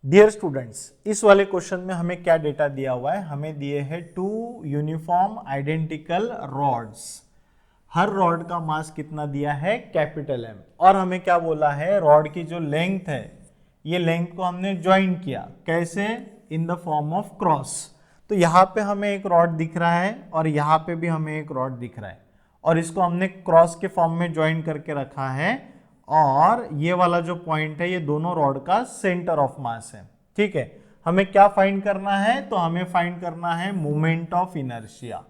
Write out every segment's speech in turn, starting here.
Dear students, इस वाले question में हमें क्या डेटा दिया हुआ है, हमें दिए हैं 2 यूनिफॉर्म आइडेंटिकल रॉड्स। हर रॉड का मास कितना दिया है, कैपिटल एम, और हमें क्या बोला है, रॉड की जो लेंथ है ये लेंथ को हमने ज्वाइन किया, कैसे, in the form of cross. तो यहाँ पे हमें एक रॉड दिख रहा है और यहाँ पे भी हमें एक रॉड दिख रहा है और इसको हमने क्रॉस के फॉर्म में ज्वाइन करके रखा है और ये वाला जो पॉइंट है ये दोनों रॉड का सेंटर ऑफ मास है। ठीक है, हमें क्या फाइंड करना है, तो हमें फाइंड करना है मोमेंट ऑफ इनर्शिया।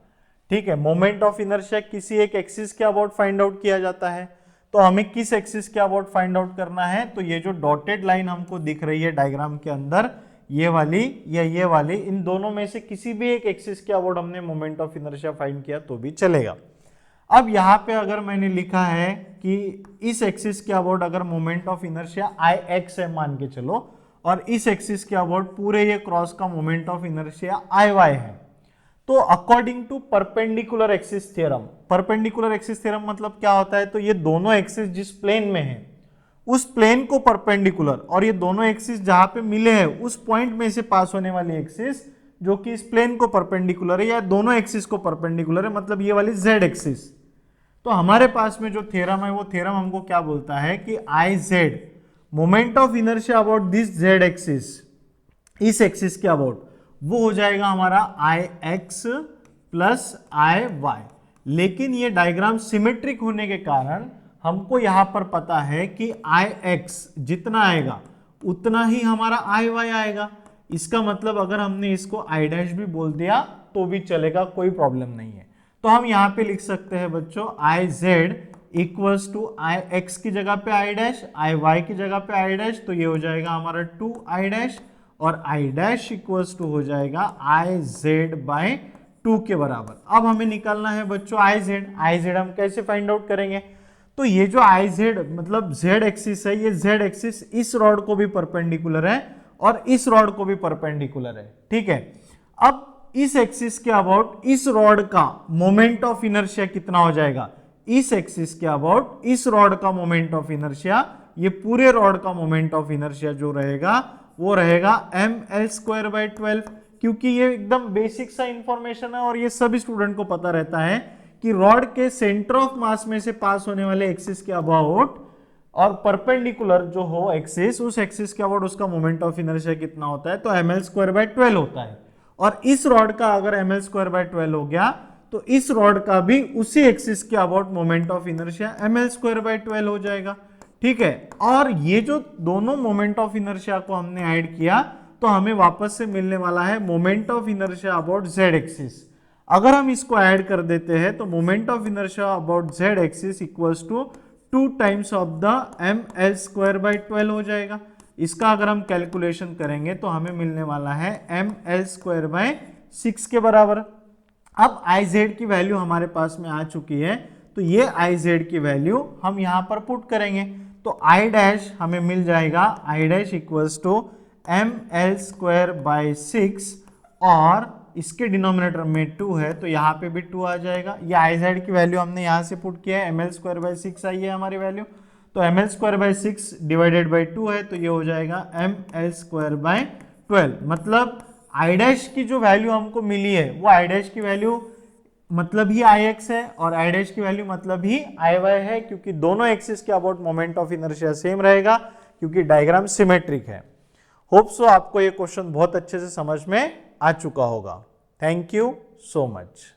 ठीक है, मोमेंट ऑफ इनर्शिया किसी एक एक्सिस के अबाउट फाइंड आउट किया जाता है, तो हमें किस एक्सिस के अबाउट फाइंड आउट करना है, तो ये जो डॉटेड लाइन हमको दिख रही है डायग्राम के अंदर, ये वाली या ये वाली, इन दोनों में से किसी भी एक एक्सिस के अबाउट हमने मोमेंट ऑफ इनर्शिया फाइंड किया तो भी चलेगा। अब यहाँ पे अगर मैंने लिखा है कि इस एक्सिस के अबाउट अगर moment of inertia I x है मान के चलो, और इस एक्सिस के अबाउट पूरे ये क्रॉस का moment of inertia I Y है, तो according to perpendicular axis theorem, perpendicular axis theorem मतलब क्या होता है, तो ये दोनों एक्सिस जिस प्लेन में है उस प्लेन को परपेंडिकुलर, और ये दोनों एक्सिस जहां पे मिले हैं उस पॉइंट में से पास होने वाली एक्सिस जो कि इस प्लेन को परपेंडिकुलर है या दोनों एक्सिस को परपेंडिकुलर है, मतलब ये वाली जेड एक्सिस। तो हमारे पास में जो थ्योरम है वो थ्योरम हमको क्या बोलता है कि I Z, moment of inertia about this Z axis, इस एक्सिस के अबाउट, वो हो जाएगा हमारा आई एक्स प्लस आई वाई। लेकिन ये डायग्राम सिमेट्रिक होने के कारण हमको यहां पर पता है कि आई एक्स जितना आएगा उतना ही हमारा आई वाई आएगा। इसका मतलब अगर हमने इसको आई डैश भी बोल दिया तो भी चलेगा, कोई प्रॉब्लम नहीं है। तो हम यहाँ पे लिख सकते हैं बच्चों I Z equals to I X की जगह पे आई डैश, आई वाई की जगह पे आई डैश, तो ये हो जाएगा हमारा 2 आई डैश, और आई डैश इक्वल्स टू हो जाएगा आई जेड बाय 2 के बराबर। अब हमें निकालना है बच्चों आई जेड। आई जेड हम कैसे फाइंड आउट करेंगे, तो ये जो आई जेड मतलब जेड एक्सिस है, ये जेड एक्सिस इस रॉड को भी परपेंडिकुलर है और इस रॉड को भी परपेंडिकुलर है। ठीक है, अब इस एक्सिस के अबाउट इस रॉड का मोमेंट ऑफ इनर्शिया कितना हो जाएगा, इस एक्सिस के अबाउट इस रॉड का मोमेंट ऑफ इनर्शिया, ये पूरे रॉड का मोमेंट ऑफ इनर्शिया जो रहेगा वो रहेगा ml²/12, क्योंकि ये एकदम बेसिक सा इंफॉर्मेशन है और ये सभी स्टूडेंट को पता रहता है कि रॉड के सेंटर ऑफ मास में से पास होने वाले एक्सिस के अबाउट और परपेंडिकुलर जो हो एक्सिस, उस एक्सिस के अबाउट उसका मोमेंट ऑफ इनर्शिया कितना होता है, तो ml²/12 होता है। और इस रॉड का अगर ml²/12 हो गया तो इस रॉड का भी उसी एक्सिस के about moment of inertia ml²/12 हो जाएगा। ठीक है, और ये जो दोनों मोमेंट ऑफ इनर्शिया को हमने ऐड किया तो हमें वापस से मिलने वाला है moment of inertia about z axis. अगर हम इसको ऐड कर देते हैं तो moment of inertia about z axis equals to 2 times of the ml²/12 हो जाएगा। इसका अगर हम कैलकुलेशन करेंगे तो हमें मिलने वाला है ml²/6 के बराबर। अब आई जेड की वैल्यू हमारे पास में आ चुकी है, तो ये आई जेड की वैल्यू हम यहां पर पुट करेंगे, तो आई डैश हमें मिल जाएगा I dash equals to ml²/6, और इसके डिनोमिनेटर में 2 है तो यहाँ पे भी 2 आ जाएगा। ये आई जेड की वैल्यू हमने यहाँ से पुट किया है, ml²/6 आई है हमारी वैल्यू, तो ml²/6 डिवाइडेड बाई 2 है तो ये हो जाएगा ml²/12। मतलब आई डैश की जो वैल्यू हमको मिली है वो आई डैश की वैल्यू मतलब ही आई एक्स है और आई डैश की वैल्यू मतलब ही आई वाई है, क्योंकि दोनों एक्सिस के about moment of inertia same रहेगा क्योंकि डायग्राम सिमेट्रिक है। होप सो आपको ये क्वेश्चन बहुत अच्छे से समझ में आ चुका होगा। Thank you so much.